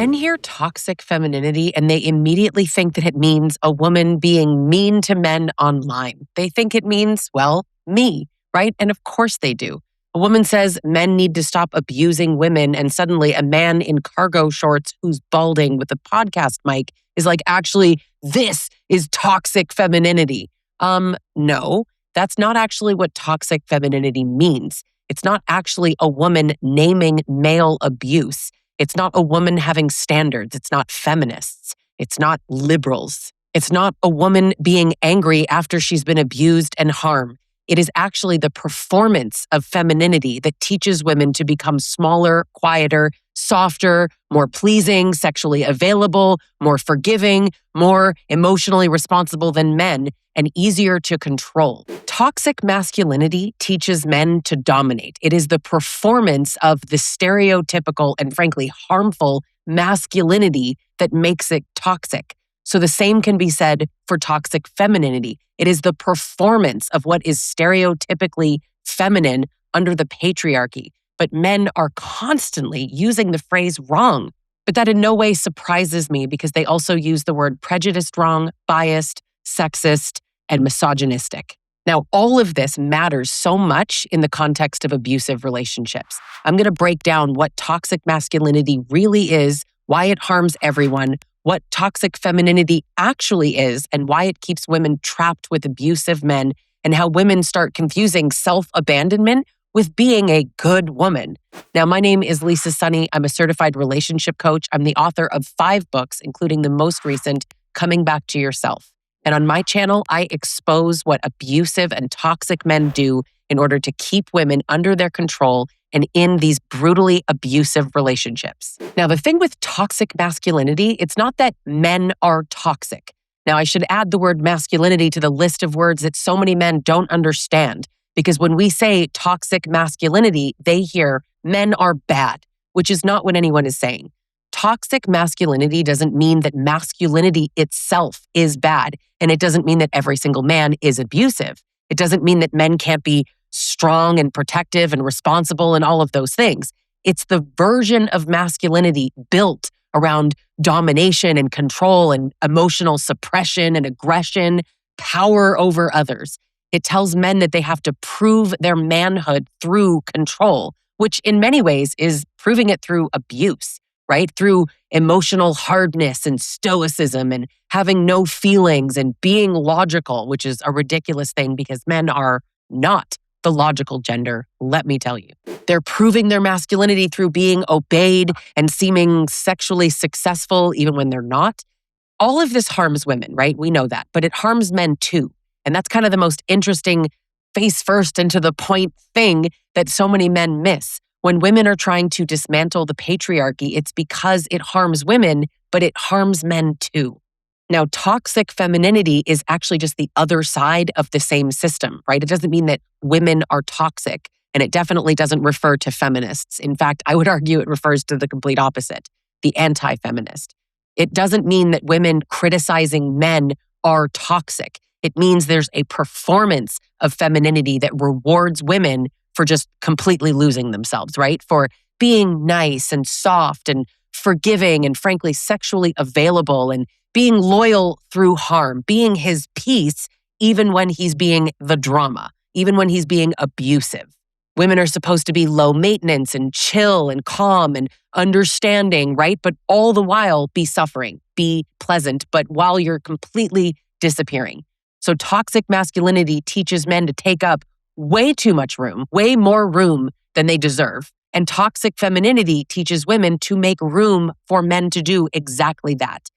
Men hear toxic femininity and they immediately think that it means a woman being mean to men online. They think it means, well, me, right? And of course they do. A woman says men need to stop abusing women, and suddenly a man in cargo shorts who's balding with a podcast mic is like, actually, this is toxic femininity. No, that's not actually what toxic femininity means. It's not actually a woman naming male abuse. It's not a woman having standards. It's not feminists. It's not liberals. It's not a woman being angry after she's been abused and harmed. It is actually the performance of femininity that teaches women to become smaller, quieter, softer, more pleasing, sexually available, more forgiving, more emotionally responsible than men, and easier to control. Toxic masculinity teaches men to dominate. It is the performance of the stereotypical and frankly harmful masculinity that makes it toxic. So the same can be said for toxic femininity. It is the performance of what is stereotypically feminine under the patriarchy. But men are constantly using the phrase wrong. But that in no way surprises me because they also use the word prejudiced wrong, biased, sexist, and misogynistic. Now, all of this matters so much in the context of abusive relationships. I'm going to break down what toxic masculinity really is, why it harms everyone, what toxic femininity actually is, and why it keeps women trapped with abusive men, and how women start confusing self-abandonment with being a good woman. Now, my name is Lisa Sonni. I'm a certified relationship coach. I'm the author of 5 books, including the most recent, Coming Back to Yourself. And on my channel, I expose what abusive and toxic men do in order to keep women under their control and in these brutally abusive relationships. Now, the thing with toxic masculinity, it's not that men are toxic. Now, I should add the word masculinity to the list of words that so many men don't understand. Because when we say toxic masculinity, they hear men are bad, which is not what anyone is saying. Toxic masculinity doesn't mean that masculinity itself is bad. And it doesn't mean that every single man is abusive. It doesn't mean that men can't be strong and protective and responsible and all of those things. It's the version of masculinity built around domination and control and emotional suppression and aggression, power over others. It tells men that they have to prove their manhood through control, which in many ways is proving it through abuse, right? Through emotional hardness and stoicism and having no feelings and being logical, which is a ridiculous thing because men are not the logical gender, let me tell you. They're proving their masculinity through being obeyed and seeming sexually successful even when they're not. All of this harms women, right? We know that, but it harms men too. And that's kind of the most interesting face first and to the point thing that so many men miss. When women are trying to dismantle the patriarchy, it's because it harms women, but it harms men too. Now, toxic femininity is actually just the other side of the same system, right? It doesn't mean that women are toxic, and it definitely doesn't refer to feminists. In fact, I would argue it refers to the complete opposite, the anti-feminist. It doesn't mean that women criticizing men are toxic. It means there's a performance of femininity that rewards women for just completely losing themselves, right? For being nice and soft and forgiving and frankly sexually available and being loyal through harm, being his peace even when he's being the drama, even when he's being abusive. Women are supposed to be low maintenance and chill and calm and understanding, right? But all the while be suffering, be pleasant, but while you're completely disappearing. So toxic masculinity teaches men to take up way too much room, way more room than they deserve. And toxic femininity teaches women to make room for men to do exactly that.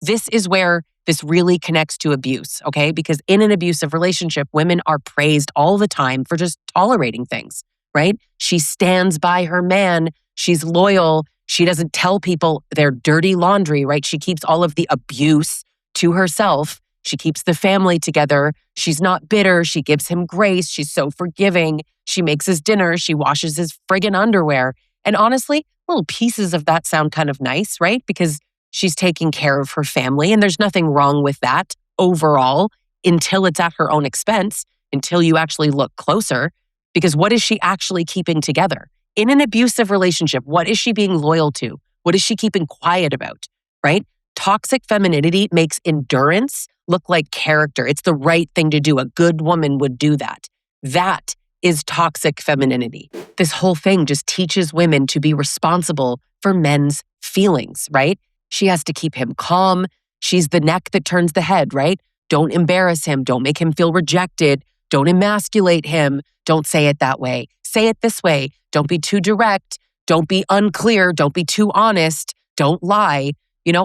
This is where this really connects to abuse, okay? Because in an abusive relationship, women are praised all the time for just tolerating things, right? She stands by her man. She's loyal. She doesn't tell people their dirty laundry, right? She keeps all of the abuse to herself. She keeps the family together. She's not bitter. She gives him grace. She's so forgiving. She makes his dinner. She washes his friggin' underwear. And honestly, little pieces of that sound kind of nice, right? Because she's taking care of her family, and there's nothing wrong with that overall until it's at her own expense, until you actually look closer. Because what is she actually keeping together? In an abusive relationship, what is she being loyal to? What is she keeping quiet about, right? Toxic femininity makes endurance look like character. It's the right thing to do. A good woman would do that. That is toxic femininity. This whole thing just teaches women to be responsible for men's feelings, right? She has to keep him calm. She's the neck that turns the head, right? Don't embarrass him. Don't make him feel rejected. Don't emasculate him. Don't say it that way. Say it this way. Don't be too direct. Don't be unclear. Don't be too honest. Don't lie.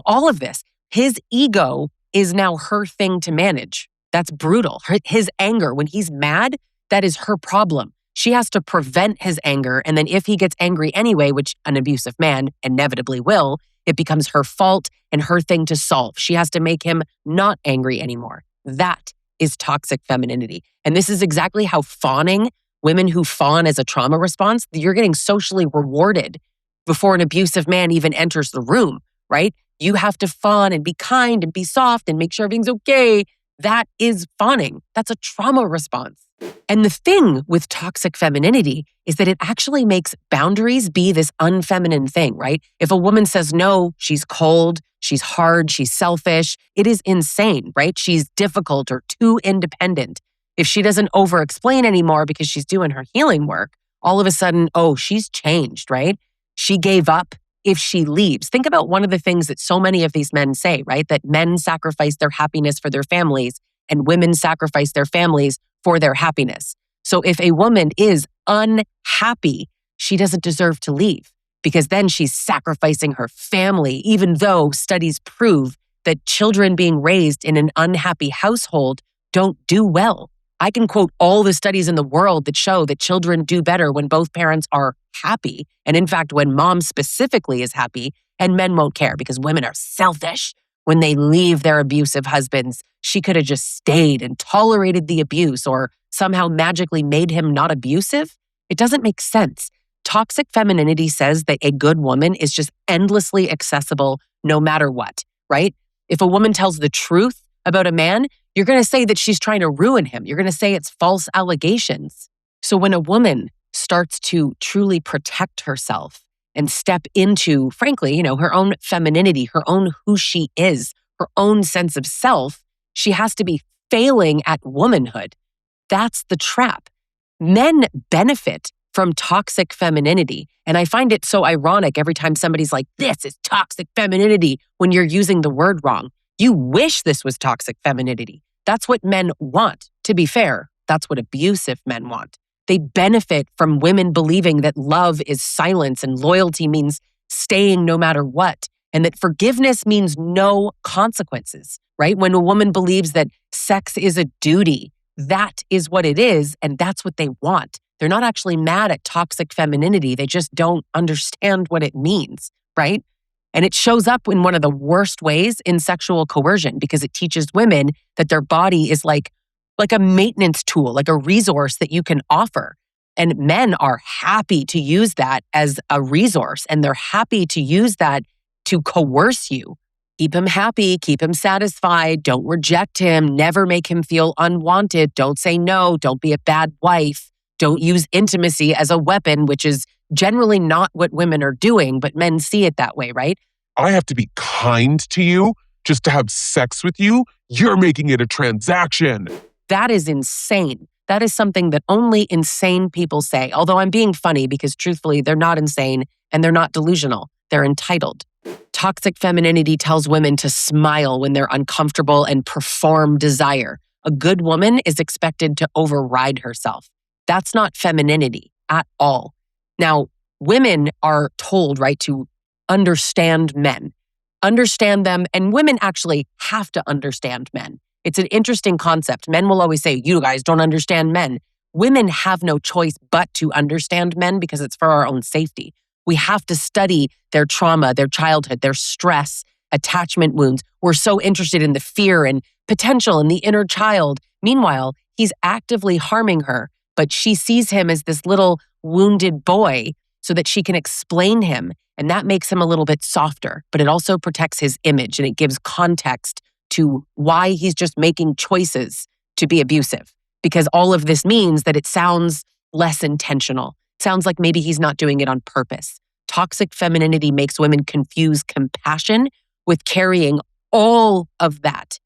All of this. His ego is now her thing to manage. That's brutal. His anger, when he's mad, that is her problem. She has to prevent his anger. And then if he gets angry anyway, which an abusive man inevitably will, it becomes her fault and her thing to solve. She has to make him not angry anymore. That is toxic femininity. And this is exactly how fawning, women who fawn as a trauma response, you're getting socially rewarded before an abusive man even enters the room, right? You have to fawn and be kind and be soft and make sure everything's okay. That is fawning. That's a trauma response. And the thing with toxic femininity is that it actually makes boundaries be this unfeminine thing, right? If a woman says no, she's cold, she's hard, she's selfish. It is insane, right? She's difficult or too independent. If she doesn't over-explain anymore because she's doing her healing work, all of a sudden, oh, she's changed, right? She gave up if she leaves. Think about one of the things that so many of these men say, right? That men sacrifice their happiness for their families and women sacrifice their families for their happiness. So if a woman is unhappy, she doesn't deserve to leave because then she's sacrificing her family, even though studies prove that children being raised in an unhappy household don't do well. I can quote all the studies in the world that show that children do better when both parents are happy. And in fact, when mom specifically is happy, and men won't care because women are selfish when they leave their abusive husbands. She could have just stayed and tolerated the abuse or somehow magically made him not abusive. It doesn't make sense. Toxic femininity says that a good woman is just endlessly accessible no matter what, right? If a woman tells the truth about a man, you're going to say that she's trying to ruin him. You're going to say it's false allegations. So when a woman starts to truly protect herself and step into, frankly, her own femininity, her own who she is, her own sense of self, she has to be failing at womanhood. That's the trap. Men benefit from toxic femininity. And I find it so ironic every time somebody's like, this is toxic femininity, when you're using the word wrong. You wish this was toxic femininity. That's what men want. To be fair, that's what abusive men want. They benefit from women believing that love is silence and loyalty means staying no matter what, and that forgiveness means no consequences, right? When a woman believes that sex is a duty, that is what it is, and that's what they want. They're not actually mad at toxic femininity. They just don't understand what it means, right? And it shows up in one of the worst ways in sexual coercion because it teaches women that their body is like a maintenance tool, like a resource that you can offer. And men are happy to use that as a resource, and they're happy to use that to coerce you. Keep him happy, keep him satisfied, don't reject him, never make him feel unwanted, don't say no, don't be a bad wife, don't use intimacy as a weapon, which is generally not what women are doing, but men see it that way, right? I have to be kind to you just to have sex with you. You're making it a transaction. That is insane. That is something that only insane people say. Although I'm being funny because truthfully, they're not insane and they're not delusional. They're entitled. Toxic femininity tells women to smile when they're uncomfortable and perform desire. A good woman is expected to override herself. That's not femininity at all. Now, women are told, right, to understand men, understand them, and women actually have to understand men. It's an interesting concept. Men will always say, you guys don't understand men. Women have no choice but to understand men because it's for our own safety. We have to study their trauma, their childhood, their stress, attachment wounds. We're so interested in the fear and potential in the inner child. Meanwhile, he's actively harming her, but she sees him as this little wounded boy so that she can explain him. And that makes him a little bit softer, but it also protects his image and it gives context to why he's just making choices to be abusive. Because all of this means that it sounds less intentional. It sounds like maybe he's not doing it on purpose. Toxic femininity makes women confuse compassion with carrying all of that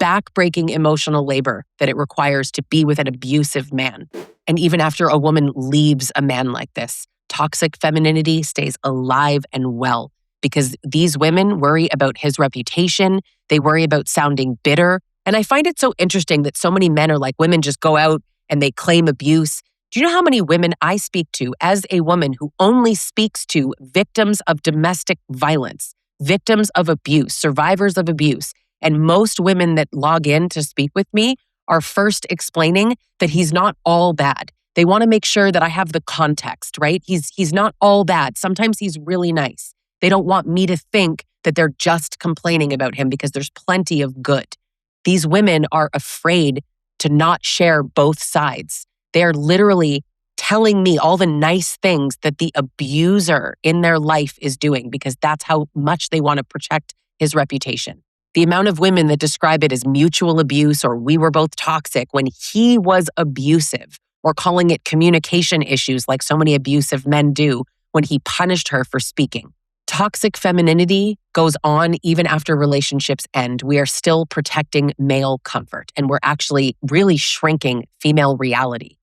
backbreaking emotional labor that it requires to be with an abusive man. And even after a woman leaves a man like this, toxic femininity stays alive and well because these women worry about his reputation. They worry about sounding bitter. And I find it so interesting that so many men are like, women just go out and they claim abuse. Do you know how many women I speak to as a woman who only speaks to victims of domestic violence, victims of abuse, survivors of abuse? And most women that log in to speak with me are first explaining that he's not all bad. They want to make sure that I have the context, right? He's not all bad. Sometimes he's really nice. They don't want me to think that they're just complaining about him because there's plenty of good. These women are afraid to not share both sides. They're literally telling me all the nice things that the abuser in their life is doing because that's how much they want to protect his reputation. The amount of women that describe it as mutual abuse or we were both toxic when he was abusive, or calling it communication issues like so many abusive men do when he punished her for speaking. Toxic femininity goes on even after relationships end. We are still protecting male comfort, and we're actually really shrinking female reality.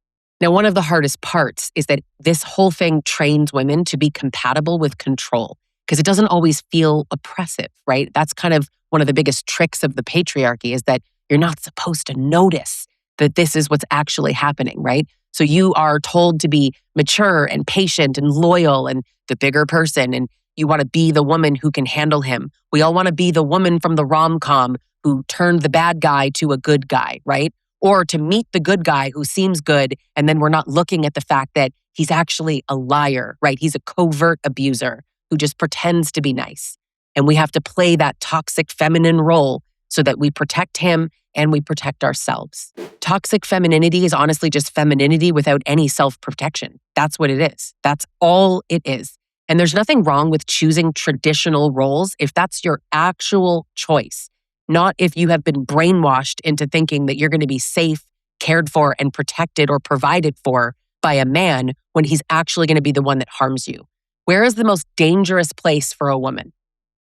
Now, one of the hardest parts is that this whole thing trains women to be compatible with control because it doesn't always feel oppressive, right? That's kind of one of the biggest tricks of the patriarchy is that you're not supposed to notice that this is what's actually happening, right? So you are told to be mature and patient and loyal and the bigger person, and you want to be the woman who can handle him. We all want to be the woman from the rom-com who turned the bad guy to a good guy, right? Or to meet the good guy who seems good, and then we're not looking at the fact that he's actually a liar, right? He's a covert abuser who just pretends to be nice. And we have to play that toxic feminine role so that we protect him and we protect ourselves. Toxic femininity is honestly just femininity without any self-protection. That's what it is. That's all it is. And there's nothing wrong with choosing traditional roles if that's your actual choice, not if you have been brainwashed into thinking that you're going to be safe, cared for, and protected or provided for by a man when he's actually going to be the one that harms you. Where is the most dangerous place for a woman?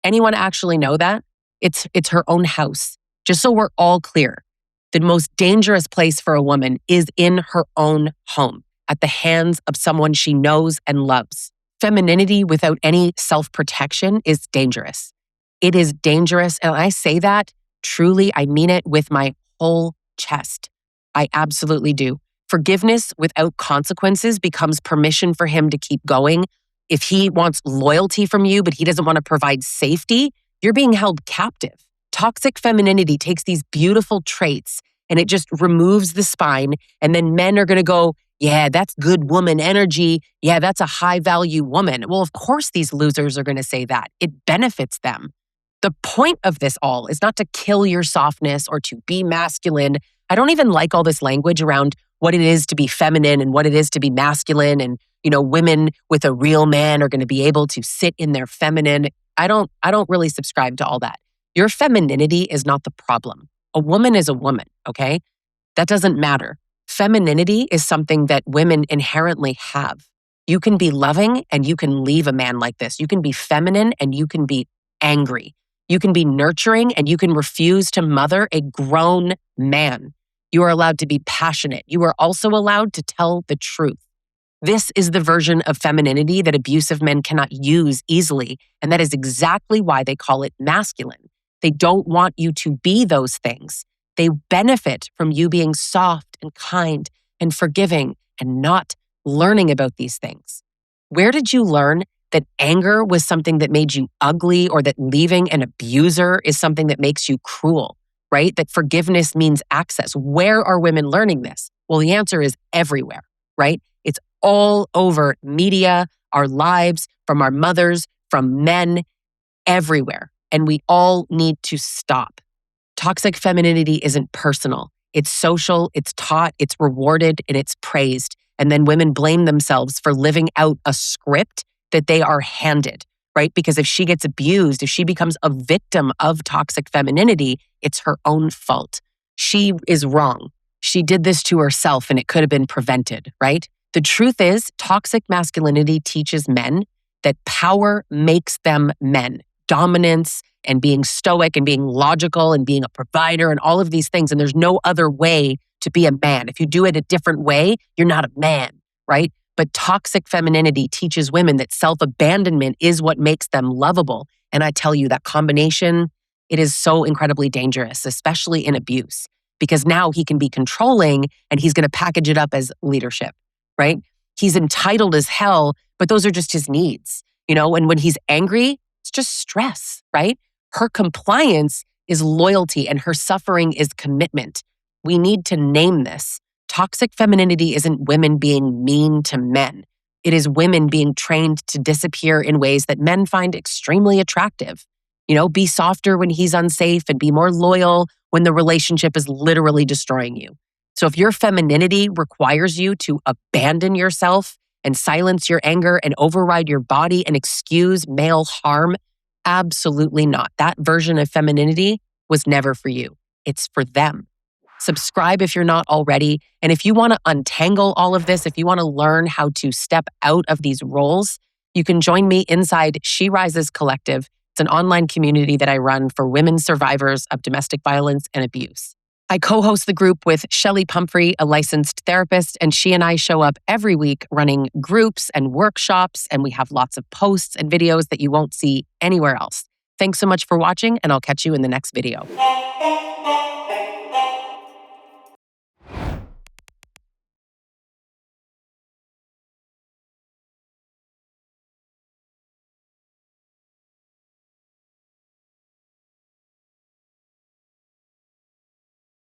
Anyone actually know that? It's her own house. Just so we're all clear, the most dangerous place for a woman is in her own home, at the hands of someone she knows and loves. Femininity without any self-protection is dangerous. It is dangerous, and I say that truly, I mean it with my whole chest. I absolutely do. Forgiveness without consequences becomes permission for him to keep going. If he wants loyalty from you, but he doesn't want to provide safety, you're being held captive. Toxic femininity takes these beautiful traits and it just removes the spine. And then men are going to go, yeah, that's good woman energy. Yeah, that's a high value woman. Well, of course, these losers are going to say that. It benefits them. The point of this all is not to kill your softness or to be masculine. I don't even like all this language around what it is to be feminine and what it is to be masculine. And, women with a real man are going to be able to sit in their feminine. I don't really subscribe to all that. Your femininity is not the problem. A woman is a woman, okay? That doesn't matter. Femininity is something that women inherently have. You can be loving and you can leave a man like this. You can be feminine and you can be angry. You can be nurturing and you can refuse to mother a grown man. You are allowed to be passionate. You are also allowed to tell the truth. This is the version of femininity that abusive men cannot use easily, and that is exactly why they call it masculine. They don't want you to be those things. They benefit from you being soft and kind and forgiving and not learning about these things. Where did you learn that anger was something that made you ugly or that leaving an abuser is something that makes you cruel, right? That forgiveness means access. Where are women learning this? Well, the answer is everywhere, right? It's all over media, our lives, from our mothers, from men, everywhere. And we all need to stop. Toxic femininity isn't personal. It's social, it's taught, it's rewarded, and it's praised. And then women blame themselves for living out a script that they are handed, right? Because if she gets abused, if she becomes a victim of toxic femininity, it's her own fault. She is wrong. She did this to herself and it could have been prevented, right? The truth is, toxic masculinity teaches men that power makes them men. Dominance and being stoic and being logical and being a provider and all of these things. And there's no other way to be a man. If you do it a different way, you're not a man, right? But toxic femininity teaches women that self-abandonment is what makes them lovable. And I tell you, that combination, it is so incredibly dangerous, especially in abuse, because now he can be controlling and he's going to package it up as leadership, right? He's entitled as hell, but those are just his needs, and when he's angry, it's just stress, right? Her compliance is loyalty and her suffering is commitment. We need to name this. Toxic femininity isn't women being mean to men. It is women being trained to disappear in ways that men find extremely attractive. Be softer when he's unsafe and be more loyal when the relationship is literally destroying you. So if your femininity requires you to abandon yourself and silence your anger and override your body and excuse male harm, absolutely not. That version of femininity was never for you. It's for them. Subscribe if you're not already. And if you want to untangle all of this, if you want to learn how to step out of these roles, you can join me inside She Rises Collective. It's an online community that I run for women survivors of domestic violence and abuse. I co-host the group with Shelley Pumphrey, a licensed therapist, and she and I show up every week running groups and workshops, and we have lots of posts and videos that you won't see anywhere else. Thanks so much for watching, and I'll catch you in the next video.